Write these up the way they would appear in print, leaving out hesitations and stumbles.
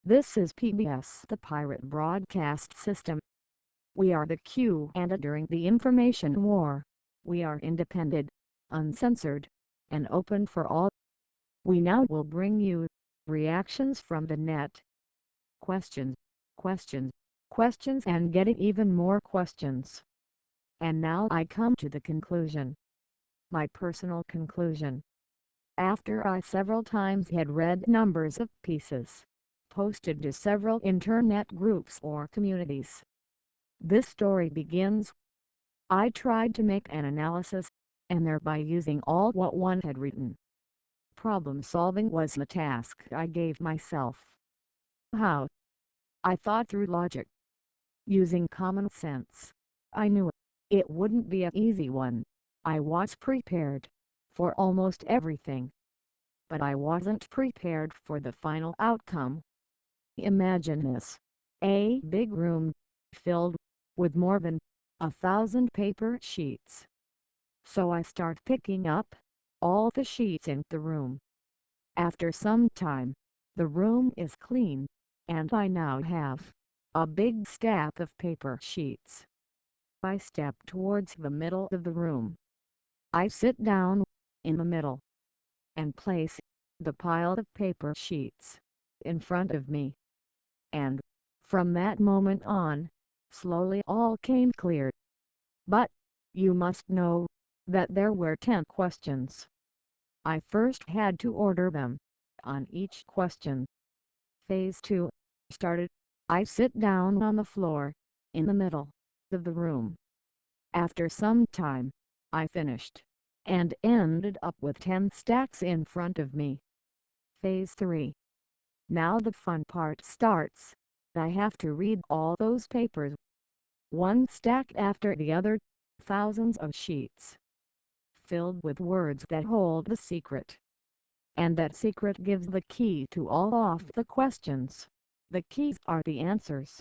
This is PBS, the Pirate Broadcast System. We are the Q and A during the information war. We are independent, uncensored, and open for all. We now will bring you reactions from the net. Questions, questions, questions and getting even more questions. And now I come to the conclusion. My personal conclusion. After I several times had read numbers of pieces, posted to several internet groups or communities. This story begins. I tried to make an analysis, and thereby using all what one had written. Problem solving was the task I gave myself. How? I thought through logic. Using common sense. I knew it wouldn't be an easy one. I was prepared for almost everything. But I wasn't prepared for the final outcome. Imagine this. A big room, filled with more than 1,000 paper sheets. So I start picking up all the sheets in the room. After some time, the room is clean, and I now have a big stack of paper sheets. I step towards the middle of the room. I sit down in the middle and place the pile of paper sheets in front of me. And, from that moment on, slowly all came clear. But, you must know, that there were 10 questions. I first had to order them, on each question. Phase 2 started. I sit down on the floor, in the middle of the room. After some time, I finished, and ended up with 10 stacks in front of me. Phase 3. Now the fun part starts. I have to read all those papers, one stack after the other, thousands of sheets, filled with words that hold the secret. And that secret gives the key to all of the questions. The keys are the answers.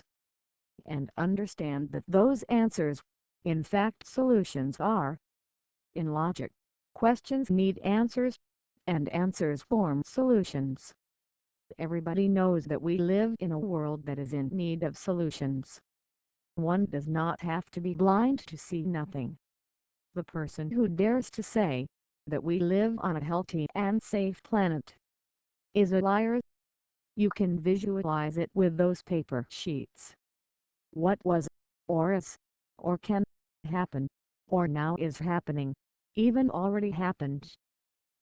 And understand that those answers, in fact solutions are. In logic, questions need answers, and answers form solutions. Everybody knows that we live in a world that is in need of solutions. One does not have to be blind to see nothing. The person who dares to say that we live on a healthy and safe planet is a liar. You can visualize it with those paper sheets. What was, or is, or can happen, or now is happening, even already happened.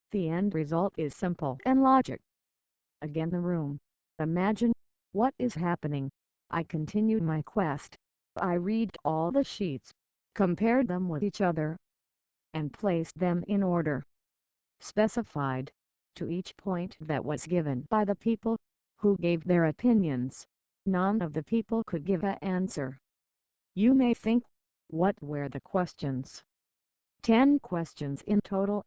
The end result is simple and logic. Again the room. Imagine what is happening. I continue my quest. I read all the sheets, compared them with each other, and placed them in order specified to each point that was given by the people who gave their opinions. None of the people could give an answer. You may think, what were the questions? 10 questions in total.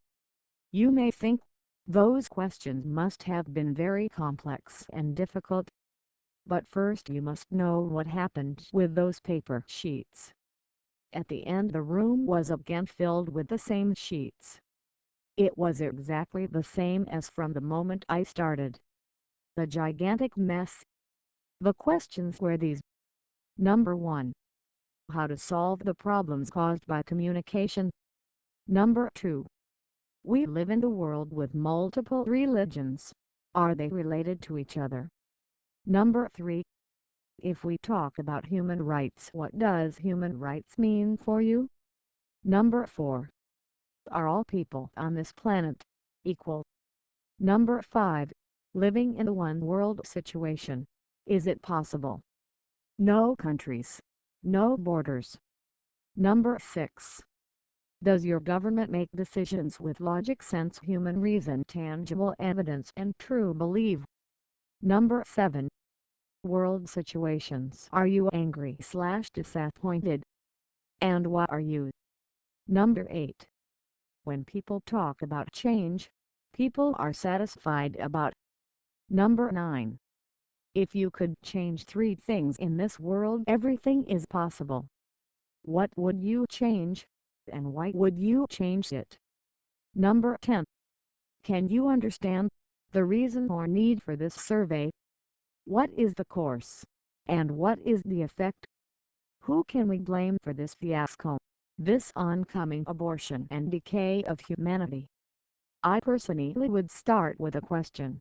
You may think, those questions must have been very complex and difficult. But first you must know what happened with those paper sheets. At the end the room was again filled with the same sheets. It was exactly the same as from the moment I started. The gigantic mess. The questions were these. Number 1. How to solve the problems caused by communication. Number 2. We live in a world with multiple religions. Are they related to each other? Number 3. If we talk about human rights, what does human rights mean for you? Number 4. Are all people on this planet equal? Number 5. Living in a one-world situation. Is it possible? No countries. No borders. Number 6. Does your government make decisions with logic, sense, human reason, tangible evidence and true belief? Number 7. World situations. Are you angry/disappointed? And why are you? Number 8. When people talk about change, people are satisfied about. Number 9. If you could change 3 things in this world, everything is possible. What would you change, and why would you change it? Number 10. Can you understand the reason or need for this survey? What is the course? And what is the effect? Who can we blame for this fiasco, this oncoming abortion and decay of humanity? I personally would start with a question.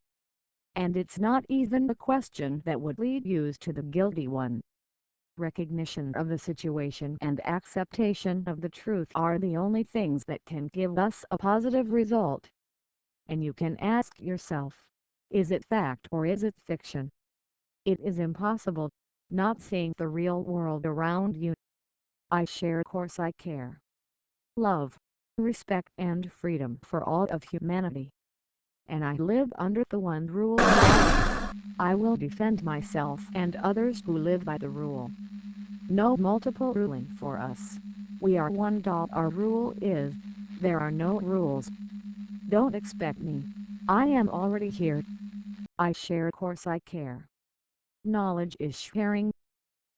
And it's not even a question that would lead you to the guilty one. Recognition of the situation and acceptation of the truth are the only things that can give us a positive result. And you can ask yourself, is it fact or is it fiction? It is impossible not seeing the real world around you. I share course I care. Love, respect and freedom for all of humanity. And I live under the one rule. I will defend myself and others who live by the rule. No multiple ruling for us. We are one. Our rule is, there are no rules. Don't expect me. I am already here. I share course I care. Knowledge is sharing.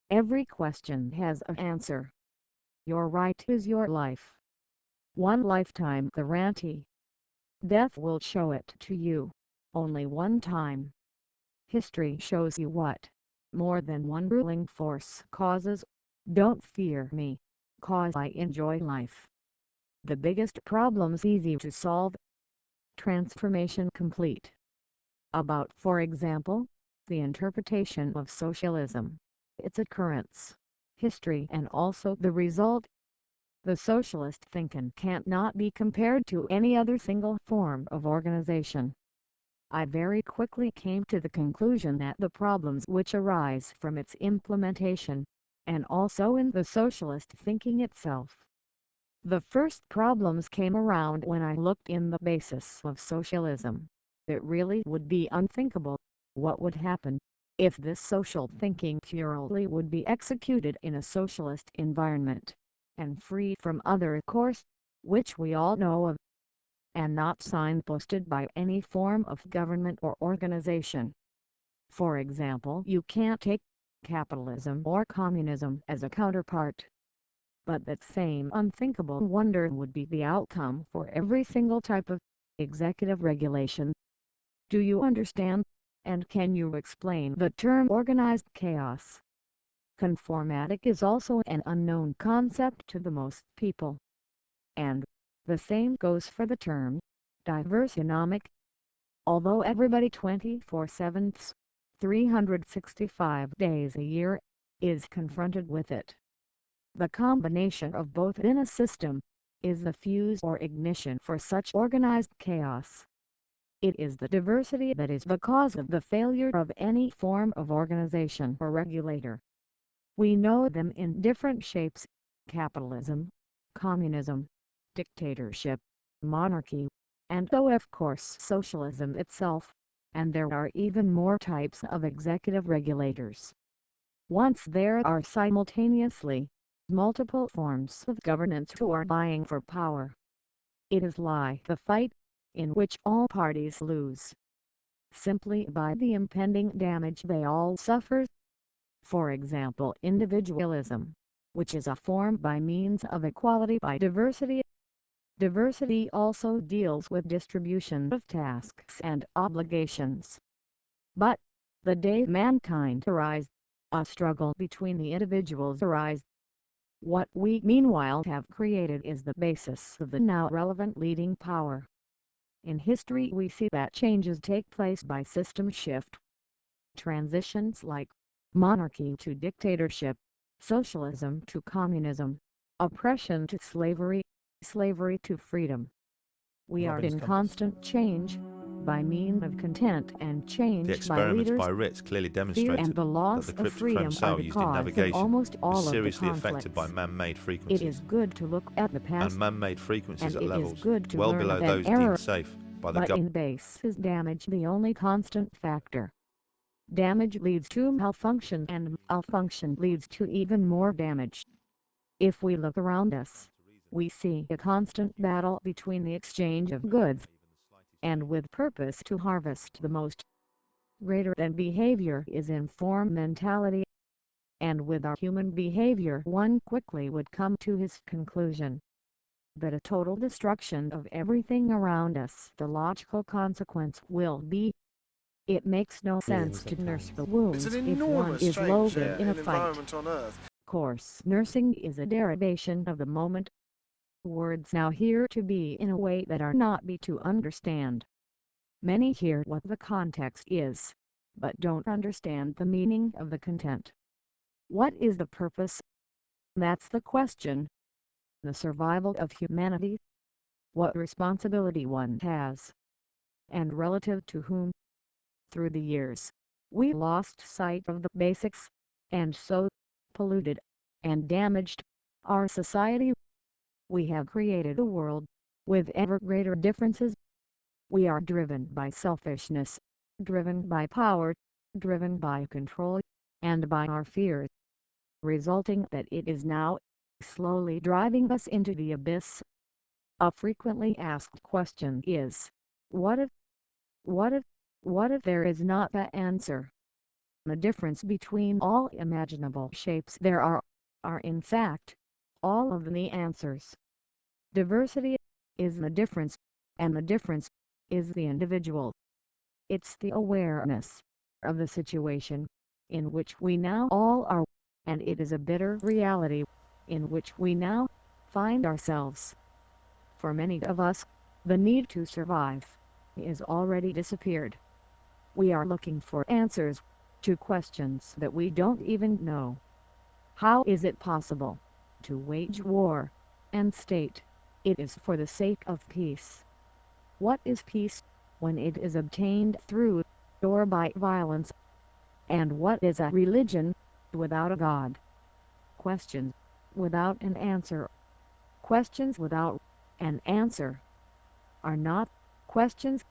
Every question has an answer. Your right is your life. One lifetime guarantee. Death will show it to you, only one time. History shows you what more than one ruling force causes. Don't fear me, cause I enjoy life. The biggest problem's easy to solve. Transformation complete. About, for example, the interpretation of socialism, its occurrence, history and also the result. The socialist thinking can't not be compared to any other single form of organization. I very quickly came to the conclusion that the problems which arise from its implementation, and also in the socialist thinking itself. The first problems came around when I looked in the basis of socialism. It really would be unthinkable what would happen if this social thinking purely would be executed in a socialist environment, and free from other course, which we all know of, and not signposted by any form of government or organization. For example, you can't take capitalism or communism as a counterpart. But that same unthinkable wonder would be the outcome for every single type of executive regulation. Do you understand? And can you explain the term organized chaos? Conformatic is also an unknown concept to the most people. And the same goes for the term diversionomic. Although everybody 24/7, 365 days a year, is confronted with it. The combination of both in a system is the fuse or ignition for such organized chaos. It is the diversity that is the cause of the failure of any form of organization or regulator. We know them in different shapes: capitalism, communism, dictatorship, monarchy, and of course socialism itself, and there are even more types of executive regulators. Once there are simultaneously multiple forms of governance who are vying for power. It is like the fight, in which all parties lose, simply by the impending damage they all suffer. For example, individualism, which is a form by means of equality by diversity. Diversity also deals with distribution of tasks and obligations. But, the day mankind arise, a struggle between the individuals arise. What we meanwhile have created is the basis of the now relevant leading power. In history we see that changes take place by system shift. Transitions like monarchy to dictatorship, socialism to communism, oppression to slavery, slavery to freedom. We are in constant change, by means of content and change The by experiments leaders. by Ritz clearly Fear demonstrated and the that loss the of cryptochrome freedom are cell the used in cause of navigation almost was all of the seriously affected by conflicts. man-made It frequencies, is good to look at the past, and man-made frequencies and at it is levels good to well learn below of an those error, deemed safe by the but government. in base is damage the only constant factor. Damage leads to malfunction, and malfunction leads to even more damage. If we look around us, we see a constant battle between the exchange of goods, and with purpose to harvest the most. Greater than behavior is informed mentality, and with our human behavior one quickly would come to his conclusion that a total destruction of everything around us, the logical consequence will be It makes no sense Billions to of nurse pounds. the It's wounds an if one enormous is change loaded in a in fight. environment on Earth. Course nursing is a derivation of the moment. Words now here to be in a way that are not be to understand. Many hear what the context is, but don't understand the meaning of the content. What is the purpose? That's the question. The survival of humanity. What responsibility one has. And relative to whom. Through the years, we lost sight of the basics, and so polluted and damaged our society. We have created a world with ever greater differences. We are driven by selfishness, driven by power, driven by control, and by our fears, resulting that it is now slowly driving us into the abyss. A frequently asked question is, what if, what if, what if there is not the answer? The difference between all imaginable shapes there are in fact, all of the answers. Diversity is the difference, and the difference is the individual. It's the awareness of the situation in which we now all are, and it is a bitter reality in which we now find ourselves. For many of us, the need to survive is already disappeared. We are looking for answers to questions that we don't even know. How is it possible to wage war and state it is for the sake of peace? What is peace when it is obtained through or by violence? And what is a religion without a God? Questions without an answer. Questions without an answer are not questions.